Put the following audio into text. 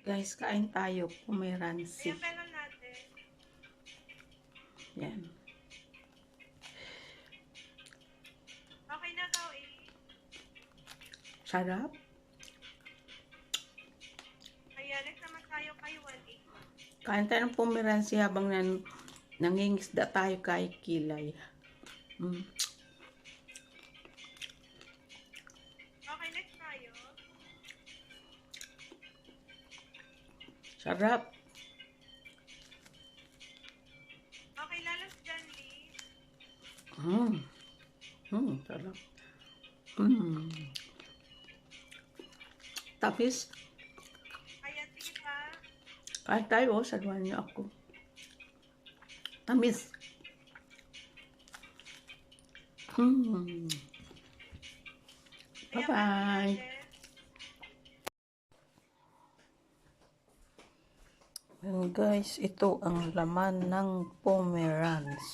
Guys, kain tayo. Pomeransi. Ayan, pera natin. Yan. Okay na daw eh. Sarap. Kaya next naman tayo kay 181. Kain tayo ng pomeransi habang nangingisda tayo kay Kilay. Okay, next tayo. Sarap. Okay, lalas dyan, Lee. Sarap. Tapos, Ayan, sige pa. kain tayo. Saluhan niyo ako. Tamis. Ayan, Bye-bye. pera natin. Well guys, ito ang laman ng Pomerans.